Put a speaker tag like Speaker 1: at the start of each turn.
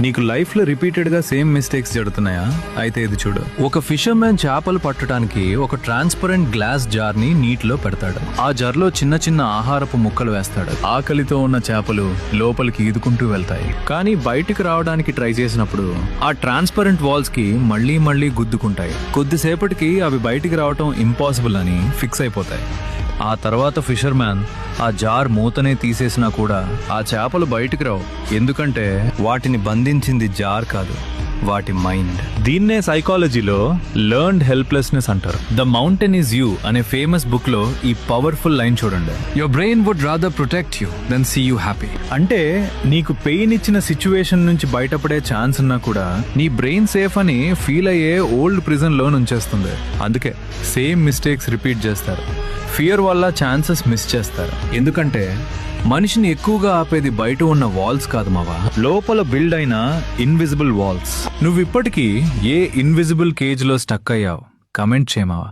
Speaker 1: నీకు లైఫ్ లో రిపీటెడ్ గా సేమ్ మిస్టేక్స్ జరుగుతున్నాయా? అయితే ఇది చూడు. ఒక ఫిషర్ మ్యాన్ చేపలు పట్టడానికి ఒక ట్రాన్స్పరెంట్ గ్లాస్ జార్ ని నీటిలో పెడతాడు. ఆ జార్ లో చిన్న చిన్న ఆహారపు ముక్కలు వేస్తాడు. ఆకలితో ఉన్న చేపలు లోపలికి ఈదుకుంటూ వెళ్తాయి. కానీ బయటికి రావడానికి ట్రై చేసినప్పుడు ఆ ట్రాన్స్పరెంట్ వాల్స్ కి మళ్లీ గుద్దుకుంటాయి. కొద్దిసేపటికి అవి బయటికి రావటం ఇంపాసిబుల్ అని ఫిక్స్ అయిపోతాయి. ఆ తర్వాత ఫిషర్ మ్యాన్ ఆ జార్ మూతనే తీసేసినా కూడా ఆ చేపలు బయటికి రావు. ఎందుకంటే వాటిని బంధించింది జార్ కాదు, వాటి మైండ్. దీన్నే సైకాలజీలో లెర్న్డ్ హెల్ప్లెస్నెస్ అంటారు. ద మౌంటైన్ ఈజ్ యూ అనే ఫేమస్ బుక్ లో ఈ పవర్ఫుల్ లైన్ చూడండి. Your brain would rather protect you than see you happy. అంటే నీకు పెయిన్ ఇచ్చిన సిచ్యువేషన్ నుంచి బయటపడే ఛాన్స్ ఉన్నా కూడా నీ బ్రెయిన్ సేఫ్ అని ఫీల్ అయ్యే ఓల్డ్ ప్రిజన్ లో ఉంచేస్తుంది. అందుకే సేమ్ మిస్టేక్స్ రిపీట్ చేస్తారు. ఫియర్ వల్ల ఛాన్సెస్ మిస్ చేస్తారు. ఎందుకంటే మనిషిని ఎక్కువగా ఆపేది బయట ఉన్న వాల్స్ కాదు మావా, లోపల బిల్డ్ అయిన ఇన్విజిబుల్ వాల్స్. నువ్వు ఇప్పటికీ ఏ ఇన్విజిబుల్ కేజ్ లో స్టక్ అయ్యావు? కమెంట్ చేయమావా.